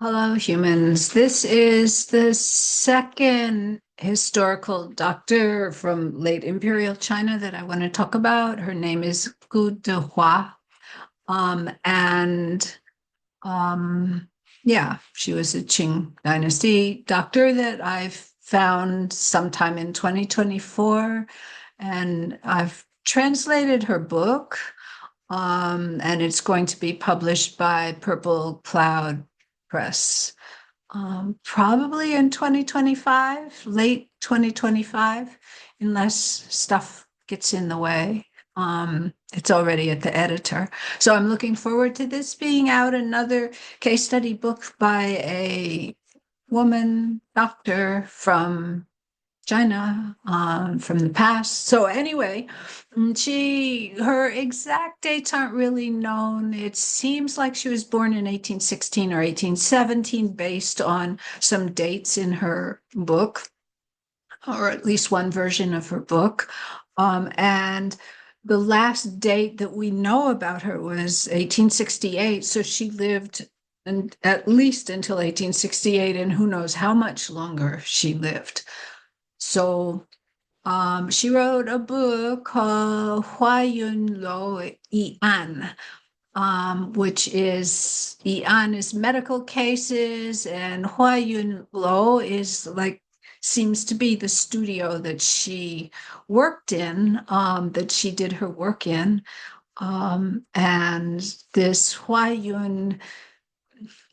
Hello, humans. This is the second historical doctor from late imperial China that I want to talk about. Her name is Dehua. And um, yeah, she was a Qing dynasty doctor that I've found sometime in 2024. And I've translated her book, and it's going to be published by Purple Cloud Press. Probably in 2025, late 2025, unless stuff gets in the way. It's already at the editor. So I'm looking forward to this being out, another case study book by a woman doctor from China, from the past. So anyway, her exact dates aren't really known. It seems like she was born in 1816 or 1817 based on some dates in her book, or at least one version of her book. And the last date that we know about her was 1868. So she lived at least until 1868, and who knows how much longer she lived. So she wrote a book called Huāyùn Yī'àn, which is Yī'àn is medical cases, and Huāyùn is like seems to be the studio that she worked in, that she did her work in. And this Huāyùn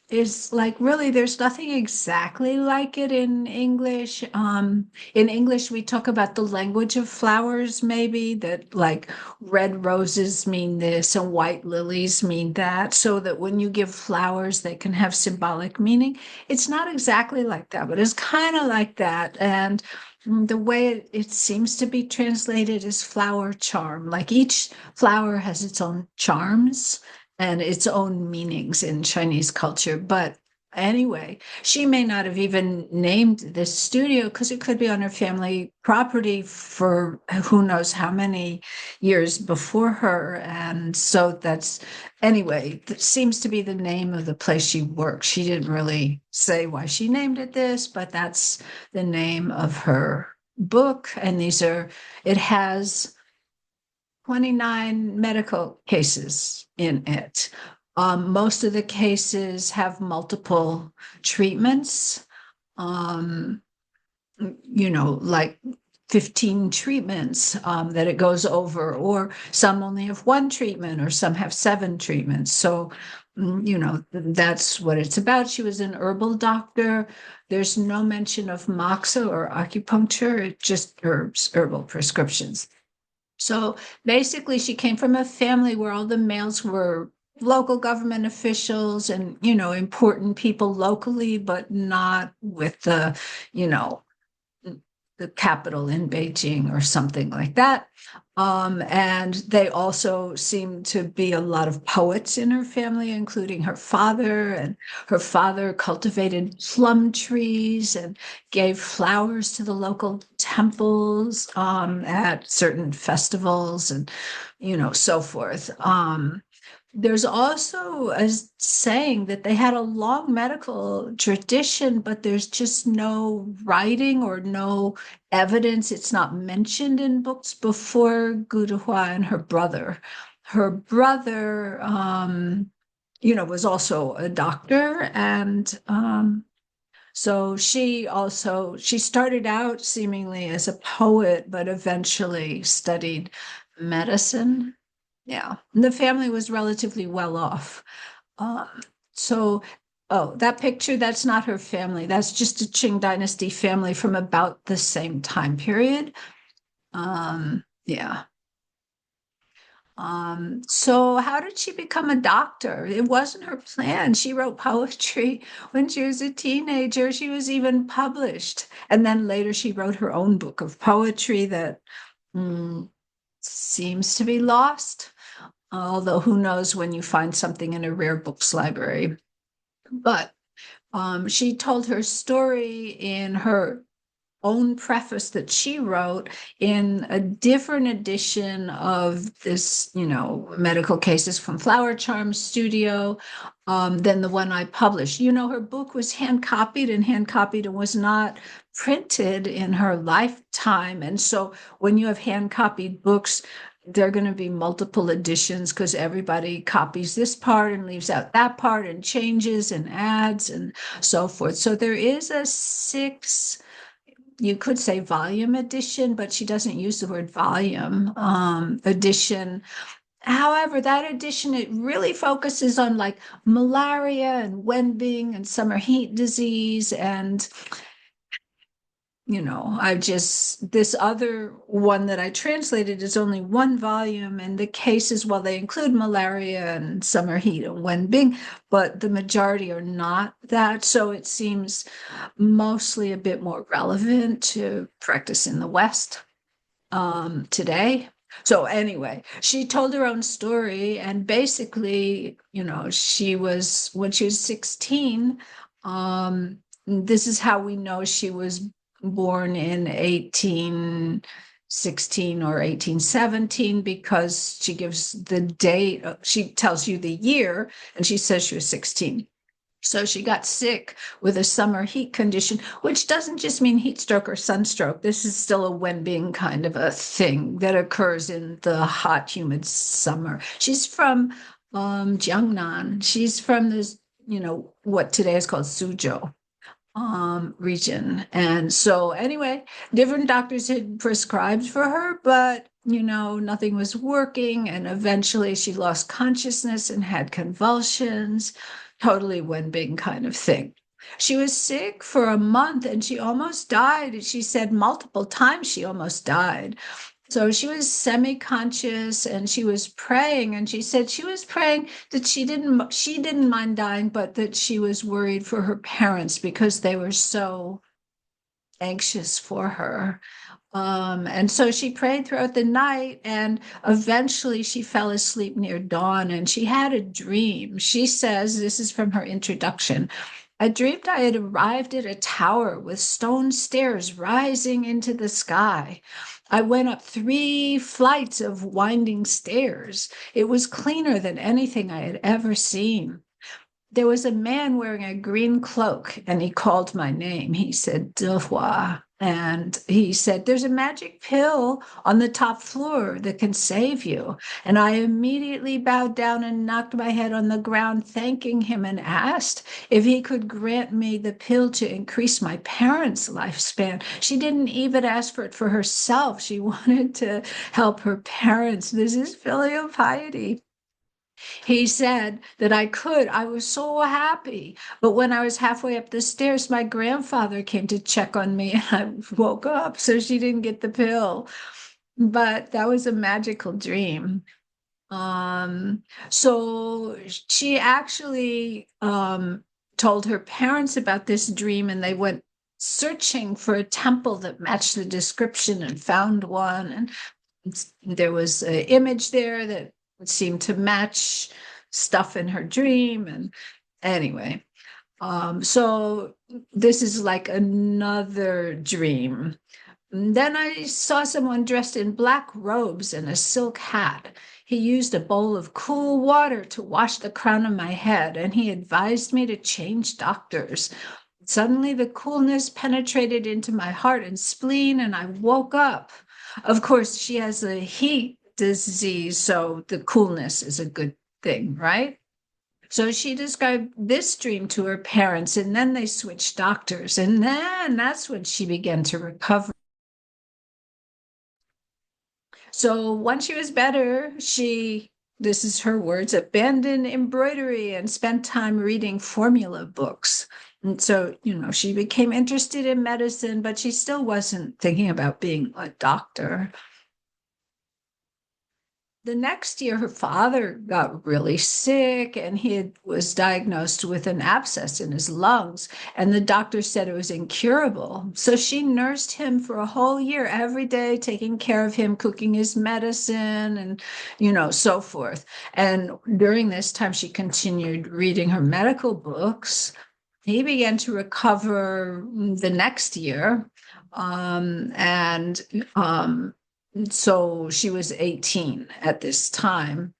is like really there's nothing exactly like it in English. In English, we talk about the language of flowers, maybe that like red roses mean this and white lilies mean that, so that when you give flowers, they can have symbolic meaning. It's not exactly like that, but it's kind of like that. And the way it seems to be translated is flower charm. Like each flower has its own charms and its own meanings in Chinese culture. But anyway, she may not have even named this studio because it could be on her family property for who knows how many years before her. And so anyway, that seems to be the name of the place she worked. She didn't really say why she named it this, but that's the name of her book. And it has 29 medical cases in it. Most of the cases have multiple treatments, um, like 15 treatments that it goes over, or some only have one treatment, or some have seven treatments. So, that's what it's about. She was an herbal doctor. There's no mention of moxa or acupuncture, just herbs, herbal prescriptions. So basically, she came from a family where all the males were local government officials and, important people locally, but not with you know, the capital in Beijing or something like that. And they also seem to be a lot of poets in her family, including her father. And her father cultivated plum trees and gave flowers to the local temples, at certain festivals and, so forth. There's also a saying that they had a long medical tradition, but there's just no writing or no evidence. It's not mentioned in books before Déhuá and her brother. Her brother, was also a doctor, and so she started out seemingly as a poet, but eventually studied medicine. Yeah, and the family was relatively well off. Um, so, oh, that picture, that's not her family. That's just a Qing Dynasty family from about the same time period. Yeah. So how did she become a doctor? It wasn't her plan. She wrote poetry when she was a teenager. She was even published. And then later she wrote her own book of poetry that mm, seems to be lost. Although who knows when you find something in a rare books library. But she told her story in her own preface that she wrote in a different edition of this, medical cases from Flower Charm Studio, than the one I published. Her book was hand copied and was not printed in her lifetime. And so when you have hand copied books, there are going to be multiple editions because everybody copies this part and leaves out that part and changes and adds and so forth. So there is a 6, you could say volume edition, but she doesn't use the word volume, edition. However, that edition, it really focuses on like malaria and Wenbing and summer heat disease. And, this other one that I translated is only 1 volume, and the cases, well, they include malaria and summer heat and Wenbing, but the majority are not that. So it seems mostly a bit more relevant to practice in the West today. So anyway, she told her own story, and basically, when she was 16, this is how we know she was born in 1816 or 1817, because she gives the date, she tells you the year, and she says she was 16. So she got sick with a summer heat condition, which doesn't just mean heat stroke or sunstroke. This is still a Wenbing kind of a thing that occurs in the hot, humid summer. She's from Jiangnan. She's from this, what today is called Suzhou region. And so anyway, different doctors had prescribed for her, but nothing was working. And eventually she lost consciousness and had convulsions, totally Wenbing kind of thing. She was sick for a month and she almost died. She said multiple times she almost died. So she was semi-conscious and she was praying, and she said she was praying that she didn't mind dying, but that she was worried for her parents because they were so anxious for her. And so she prayed throughout the night, and eventually she fell asleep near dawn, and she had a dream. She says, this is from her introduction, I dreamed I had arrived at a tower with stone stairs rising into the sky. I went up 3 flights of winding stairs. It was cleaner than anything I had ever seen. There was a man wearing a green cloak, and he called my name. He said, Déhuá. And he said, there's a magic pill on the top floor that can save you. And I immediately bowed down and knocked my head on the ground, thanking him, and asked if he could grant me the pill to increase my parents' lifespan. She didn't even ask for it for herself. She wanted to help her parents. This is filial piety. He said that I could. I was so happy. But when I was halfway up the stairs, my grandfather came to check on me and I woke up. So she didn't get the pill. But that was a magical dream. So she actually told her parents about this dream, and they went searching for a temple that matched the description and found one. And there was an image there that seemed to match stuff in her dream. And anyway, so this is like another dream. And then I saw someone dressed in black robes and a silk hat. He used a bowl of cool water to wash the crown of my head, and he advised me to change doctors. Suddenly the coolness penetrated into my heart and spleen, and I woke up. Of course, she has a heat disease, so the coolness is a good thing, right? So she described this dream to her parents, and then they switched doctors, and then that's when she began to recover. So once she was better, this is her words, abandoned embroidery and spent time reading formula books. And so, she became interested in medicine, but she still wasn't thinking about being a doctor. The next year, her father got really sick, and he was diagnosed with an abscess in his lungs, and the doctor said it was incurable. So she nursed him for a whole year, every day, taking care of him, cooking his medicine, and, so forth. And during this time, she continued reading her medical books. He began to recover the next year. And so she was 18 at this time.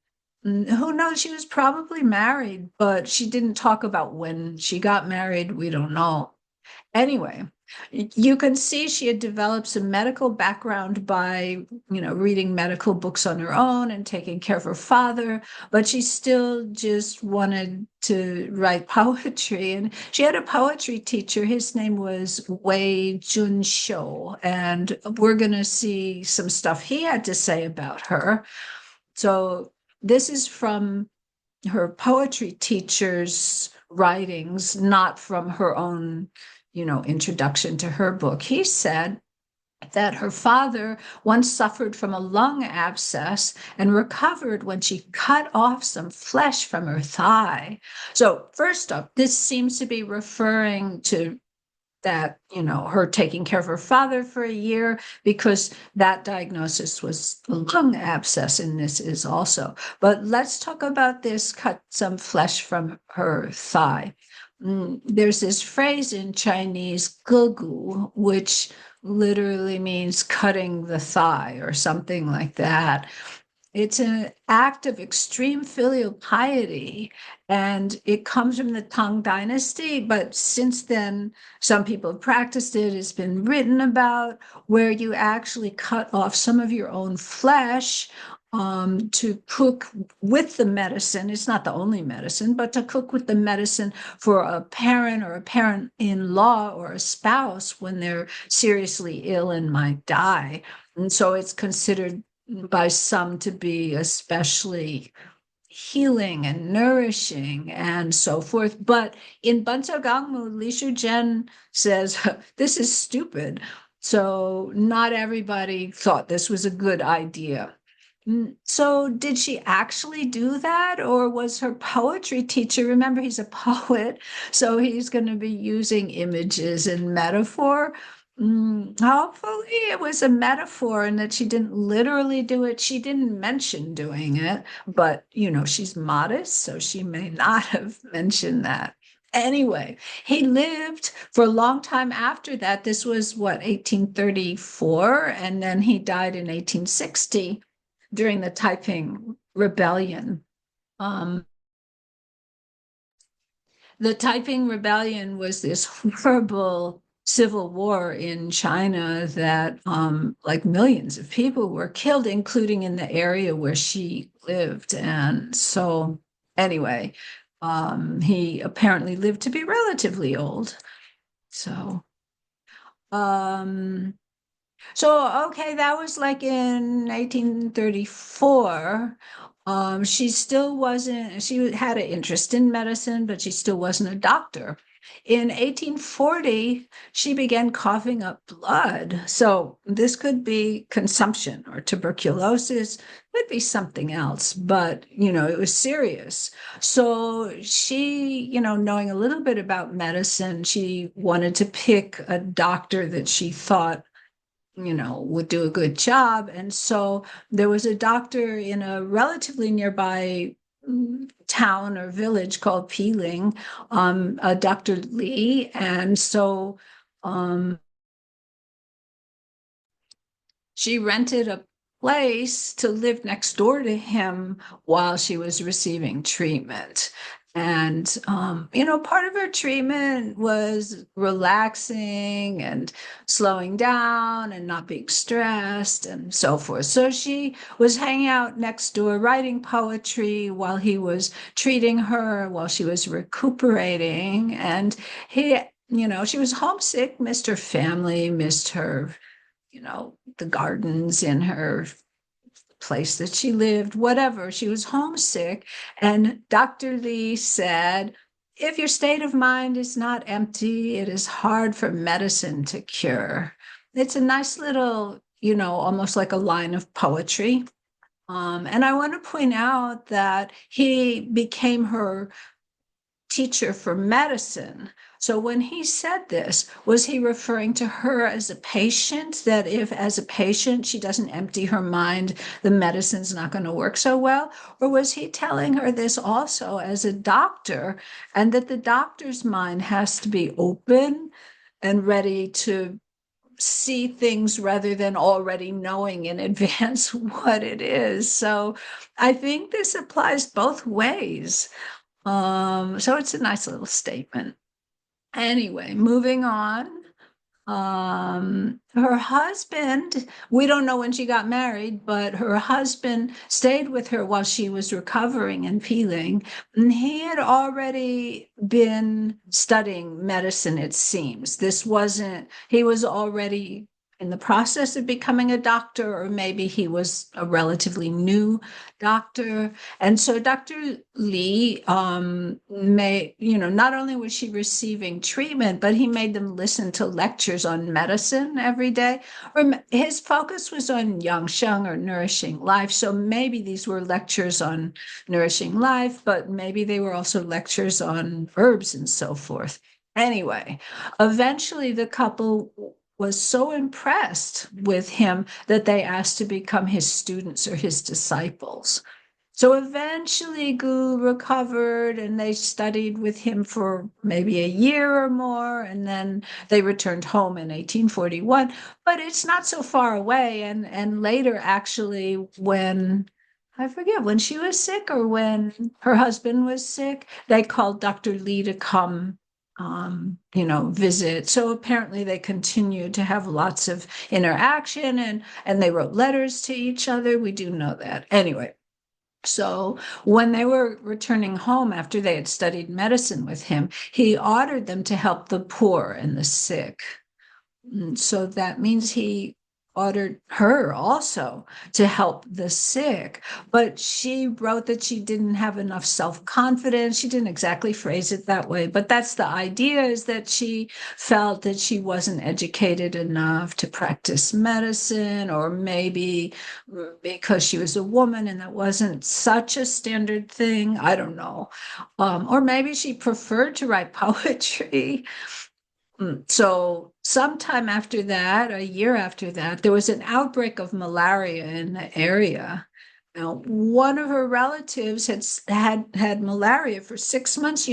Who knows? She was probably married, but she didn't talk about when she got married. We don't know. Anyway, you can see she had developed some medical background by, reading medical books on her own and taking care of her father, but she still just wanted to write poetry. And she had a poetry teacher. His name was Wei Junshou, and we're going to see some stuff he had to say about her. So this is from her poetry teacher's writings, not from her own, introduction to her book. He said that her father once suffered from a lung abscess and recovered when she cut off some flesh from her thigh. So first up, this seems to be referring to that, her taking care of her father for a year, because that diagnosis was a lung abscess, and this is also. But let's talk about this: cut some flesh from her thigh. There's this phrase in Chinese, "gegu," which literally means cutting the thigh or something like that. It's an act of extreme filial piety, and it comes from the Tang Dynasty. But since then, some people have practiced it. It's been written about, where you actually cut off some of your own flesh to cook with the medicine. It's not the only medicine, but to cook with the medicine for a parent or a parent-in-law or a spouse when they're seriously ill and might die. And so it's considered by some to be especially healing and nourishing and so forth. But in Banzhou Gangmu, Li Shuzhen says, this is stupid. So not everybody thought this was a good idea. So did she actually do that, or was her poetry teacher? Remember, he's a poet, so he's going to be using images and metaphor. Hopefully it was a metaphor and that she didn't literally do it. She didn't mention doing it, but she's modest, so she may not have mentioned that. Anyway, he lived for a long time after that. This was what, 1834, and then he died in 1860 during the Taiping Rebellion. The Taiping Rebellion was this horrible civil war in China that like millions of people were killed, including in the area where she lived. And so anyway, he apparently lived to be relatively old. So okay, that was like in 1834. She still wasn't, she had an interest in medicine, but she still wasn't a doctor. In 1840, she began coughing up blood. So this could be consumption or tuberculosis, could be something else, but it was serious. So she, knowing a little bit about medicine, she wanted to pick a doctor that she thought would do a good job. And so there was a doctor in a relatively nearby town or village called Piling, Dr. Li. And so she rented a place to live next door to him while she was receiving treatment. And, part of her treatment was relaxing and slowing down and not being stressed and so forth. So she was hanging out next door, writing poetry while he was treating her, while she was recuperating. And he, she was homesick, missed her family, missed her, the gardens in her place that she lived, whatever. She was homesick. And Dr. Li said, if your state of mind is not empty, it is hard for medicine to cure. It's a nice little, almost like a line of poetry. And I want to point out that he became her teacher for medicine. So when he said this, was he referring to her as a patient, that if as a patient she doesn't empty her mind, the medicine's not going to work so well? Or was he telling her this also as a doctor, and that the doctor's mind has to be open and ready to see things rather than already knowing in advance what it is. So I think this applies both ways. So it's a nice little statement. Anyway, moving on. Her husband, we don't know when she got married, but her husband stayed with her while she was recovering and healing. And he had already been studying medicine, it seems. He was already in the process of becoming a doctor, or maybe he was a relatively new doctor. And so Dr. Li not only was she receiving treatment, but he made them listen to lectures on medicine every day. His focus was on Yangsheng, or nourishing life. So maybe these were lectures on nourishing life, but maybe they were also lectures on herbs and so forth. Anyway, eventually the couple was so impressed with him that they asked to become his students or his disciples. So eventually Gu recovered and they studied with him for maybe a year or more, and then they returned home in 1841. But it's not so far away. And later, actually, when I forget when she was sick or when her husband was sick, they called Dr. Li to come visit. So apparently they continued to have lots of interaction, and they wrote letters to each other. We do know that. Anyway, so when they were returning home after they had studied medicine with him, he ordered them to help the poor and the sick. And so that means he ordered her also to help the sick, but she wrote that she didn't have enough self-confidence. She didn't exactly phrase it that way, but that's the idea, is that she felt that she wasn't educated enough to practice medicine, or maybe because she was a woman and that wasn't such a standard thing. I don't know. Or maybe she preferred to write poetry. So sometime after that, a year after that, there was an outbreak of malaria in the area. Now, one of her relatives had malaria for 6 months.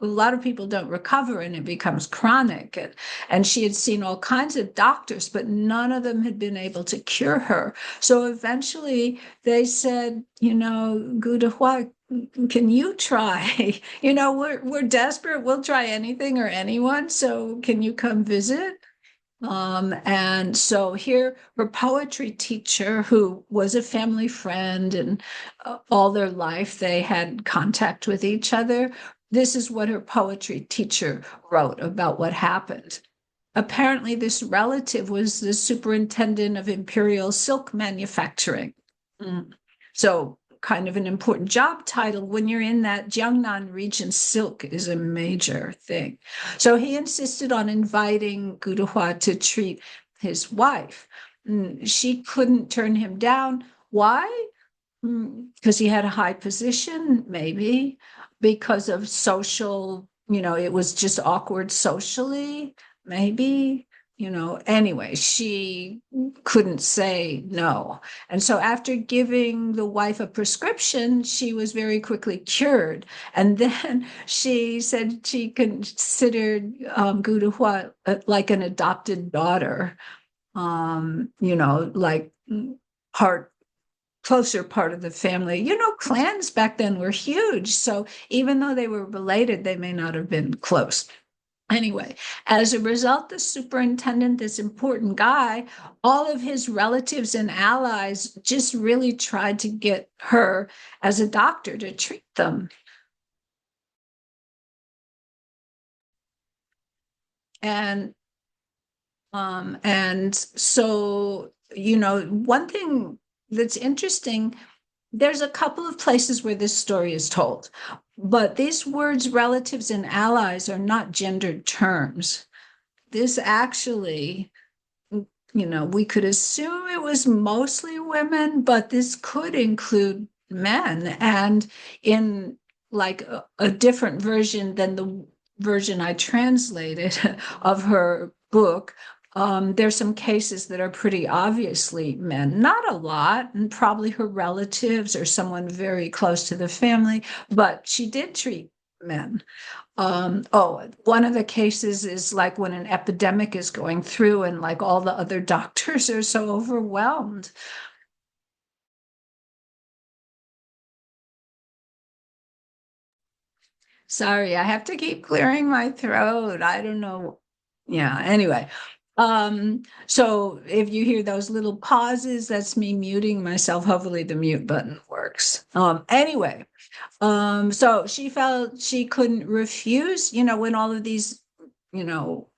A lot of people don't recover and it becomes chronic. And she had seen all kinds of doctors, but none of them had been able to cure her. So eventually they said, Gu Dehua, can you try? We're desperate. We'll try anything or anyone. So can you come visit? And so here, her poetry teacher, who was a family friend, and all their life they had contact with each other. This is what her poetry teacher wrote about what happened. Apparently, this relative was the superintendent of imperial silk manufacturing. So kind of an important job title. When you're in that Jiangnan region, silk is a major thing. So he insisted on inviting Gu Dehua to treat his wife. She couldn't turn him down. Why? Because he had a high position, maybe. Because of social, it was just awkward socially, maybe. Anyway, she couldn't say no. And so after giving the wife a prescription, she was very quickly cured. And then she said she considered Gu Dehua like an adopted daughter, like closer part of the family. Clans back then were huge. So even though they were related, they may not have been close. Anyway, as a result, the superintendent, this important guy, all of his relatives and allies just really tried to get her as a doctor to treat them. And so, one thing that's interesting, there's a couple of places where this story is told, but these words, relatives and allies, are not gendered terms. This actually, we could assume it was mostly women, but this could include men. And in like a different version than the version I translated of her book, there's some cases that are pretty obviously men, not a lot, and probably her relatives or someone very close to the family, but she did treat men. One of the cases is like when an epidemic is going through and like all the other doctors are so overwhelmed. Sorry, I have to keep clearing my throat. I don't know. Yeah, anyway. So if you hear those little pauses, that's me muting myself. Hopefully the mute button works. Anyway, so she felt she couldn't refuse, when all of these,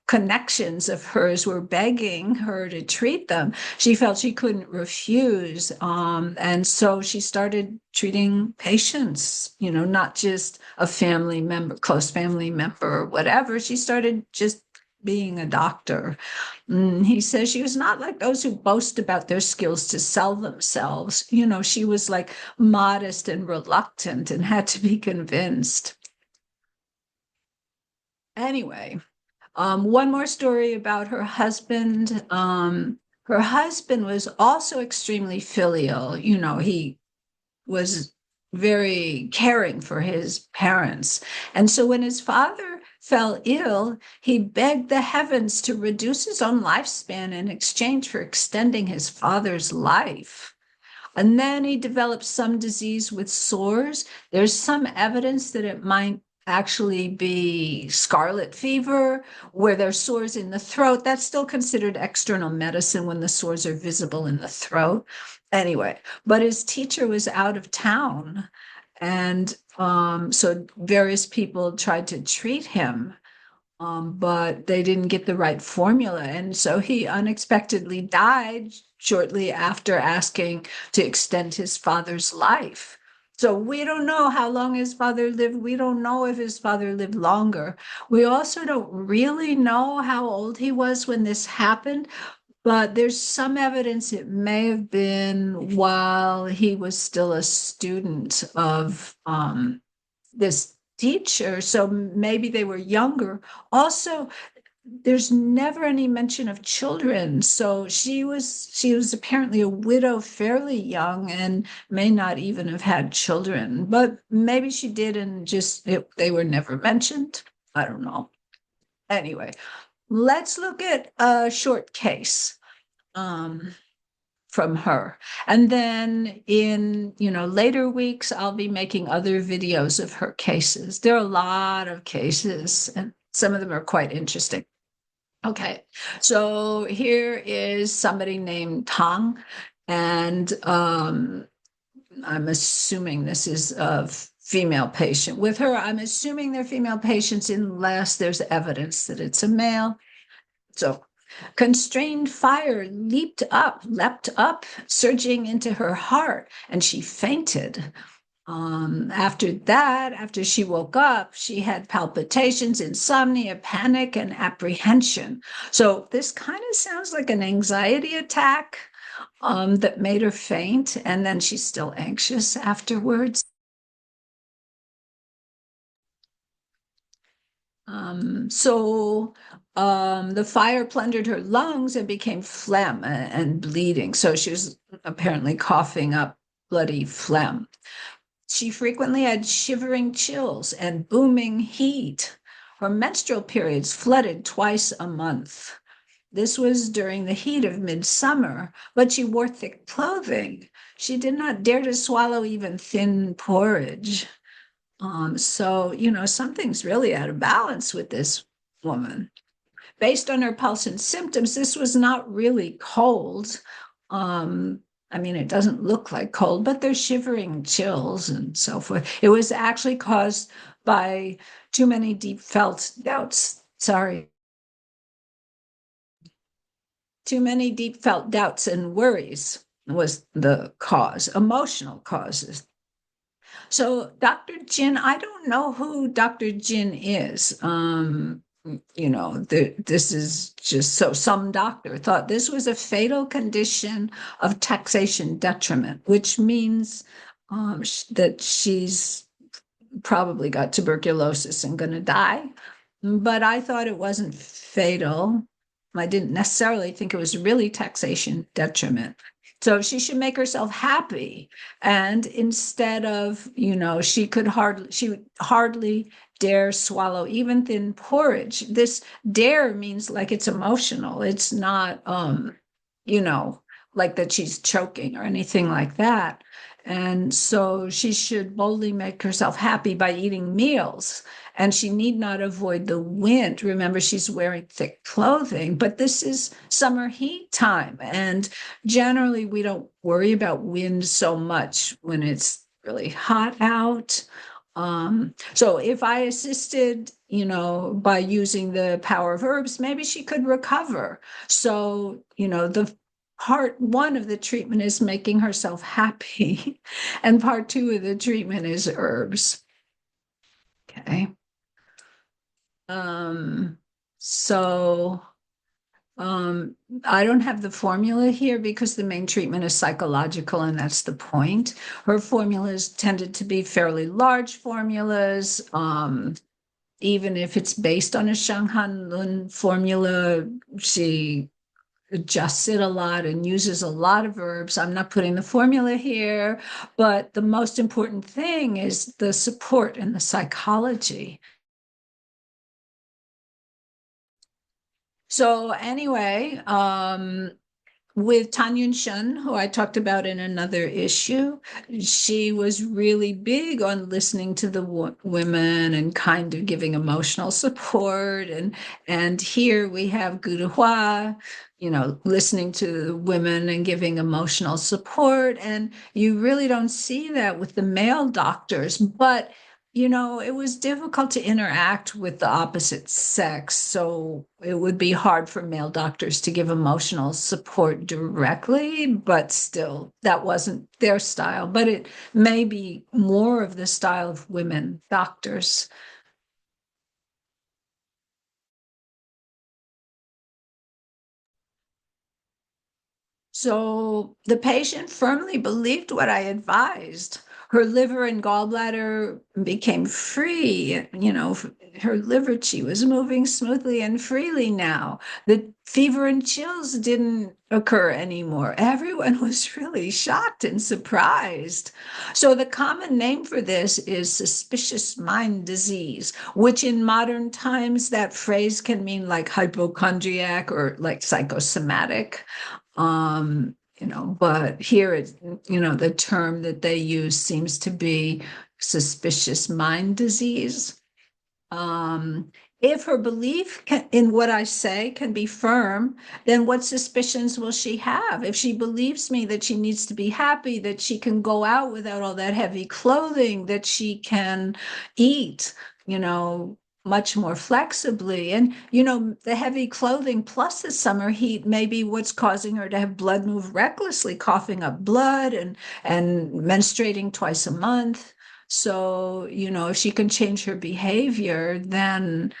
connections of hers were begging her to treat them. She felt she couldn't refuse. And so she started treating patients, not just a family member, close family member or whatever. She started just being a doctor. He says she was not like those who boast about their skills to sell themselves. She was like modest and reluctant and had to be convinced. Anyway, one more story about her husband. Her husband was also extremely filial. He was very caring for his parents. And so when his father fell ill, he begged the heavens to reduce his own lifespan in exchange for extending his father's life. And then he developed some disease with sores. There's some evidence that it might actually be scarlet fever, where there's sores in the throat. That's still considered external medicine when the sores are visible in the throat. Anyway, but his teacher was out of town. And so various people tried to treat him, but they didn't get the right formula. And so he unexpectedly died shortly after asking to extend his father's life. So we don't know how long his father lived. We don't know if his father lived longer. We also don't really know how old he was when this happened, but there's some evidence it may have been while he was still a student of this teacher. So maybe they were younger. Also, there's never any mention of children. So she was apparently a widow fairly young and may not even have had children, but maybe she did and they were never mentioned. I don't know. Anyway, let's look at a short case from her. And then in, later weeks, I'll be making other videos of her cases. There are a lot of cases and some of them are quite interesting. Okay, so here is somebody named Tang, and I'm assuming this is a female patient. With her, I'm assuming they're female patients unless there's evidence that it's a male. So constrained fire leapt up, surging into her heart, and she fainted. After she woke up, she had palpitations, insomnia, panic, and apprehension. So this kind of sounds like an anxiety attack that made her faint, and then she's still anxious afterwards. The fire plundered her lungs and became phlegm and bleeding. So she was apparently coughing up bloody phlegm. She frequently had shivering chills and booming heat. Her menstrual periods flooded twice a month. This was during the heat of midsummer, but she wore thick clothing. She did not dare to swallow even thin porridge. Something's really out of balance with this woman. Based on her pulse and symptoms, this was not really cold. It doesn't look like cold, but there's shivering chills and so forth. It was actually caused by too many deep felt doubts. Sorry. Too many deep felt doubts and worries was the cause, emotional causes. So Dr. Jin, I don't know who Dr. Jin is. This is just so some doctor thought this was a fatal condition of taxation detriment, which means that she's probably got tuberculosis and going to die. But I thought it wasn't fatal. I didn't necessarily think it was really taxation detriment. So she should make herself happy. And instead of, she would hardly dare swallow even thin porridge. This dare means like it's emotional. It's not, like that she's choking or anything like that. And so she should boldly make herself happy by eating meals. And she need not avoid the wind. Remember, she's wearing thick clothing, but this is summer heat time. And generally, we don't worry about wind so much when it's really hot out. So if I assisted, by using the power of herbs, maybe she could recover. So, the part one of the treatment is making herself happy, and part two of the treatment is herbs. Okay. So I don't have the formula here because the main treatment is psychological, and that's the point. Her formulas tended to be fairly large formulas. Even if it's based on a Shanghanlun formula, she adjusts it a lot and uses a lot of herbs. I'm not putting the formula here, but the most important thing is the support and the psychology. So anyway, with Tan Yun-shun, who I talked about in another issue, she was really big on listening to the women and kind of giving emotional support. And here we have Déhuá, listening to the women and giving emotional support. And you really don't see that with the male doctors, but it was difficult to interact with the opposite sex. So it would be hard for male doctors to give emotional support directly, but still, that wasn't their style. But it may be more of the style of women doctors. So the patient firmly believed what I advised. Her liver and gallbladder became free. Her liver chi was moving smoothly and freely now. The fever and chills didn't occur anymore. Everyone was really shocked and surprised. So the common name for this is suspicious mind disease, which in modern times, that phrase can mean like hypochondriac or like psychosomatic. But here it's, the term that they use seems to be suspicious mind disease. If her belief in what I say can be firm, then what suspicions will she have? If she believes me that she needs to be happy, that she can go out without all that heavy clothing, that she can eat, much more flexibly. And, the heavy clothing plus the summer heat may be what's causing her to have blood move recklessly, coughing up blood and menstruating twice a month. So, if she can change her behavior, then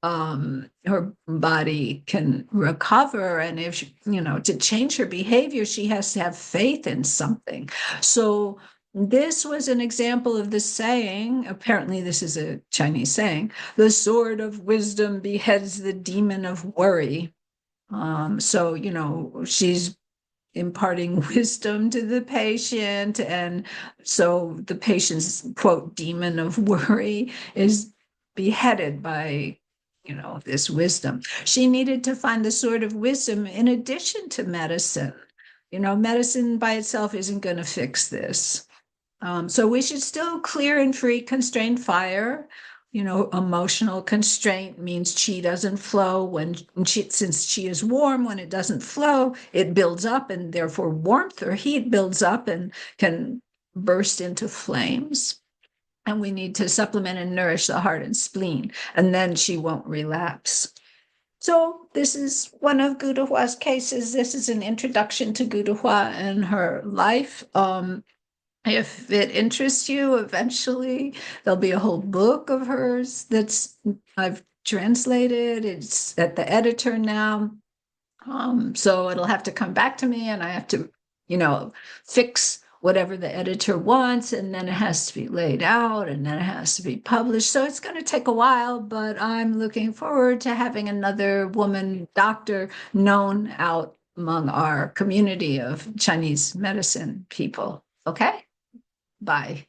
her body can recover. And if to change her behavior, she has to have faith in something. So this was an example of the saying, apparently this is a Chinese saying, the sword of wisdom beheads the demon of worry. So, she's imparting wisdom to the patient. And so the patient's, quote, demon of worry is beheaded by, this wisdom. She needed to find the sword of wisdom in addition to medicine. Medicine by itself isn't going to fix this. So we should still clear and free constrained fire. Emotional constraint means qi doesn't flow since qi is warm, when it doesn't flow, it builds up, and therefore warmth or heat builds up and can burst into flames. And we need to supplement and nourish the heart and spleen, and then she won't relapse. So this is one of Gu Dehua's cases. This is an introduction to Gu Dehua and her life. If it interests you, eventually there'll be a whole book of hers that's I've translated. It's at the editor now. So it'll have to come back to me, and I have to, fix whatever the editor wants, and then it has to be laid out, and then it has to be published. So it's going to take a while, but I'm looking forward to having another woman doctor known out among our community of Chinese medicine people. Okay? Bye.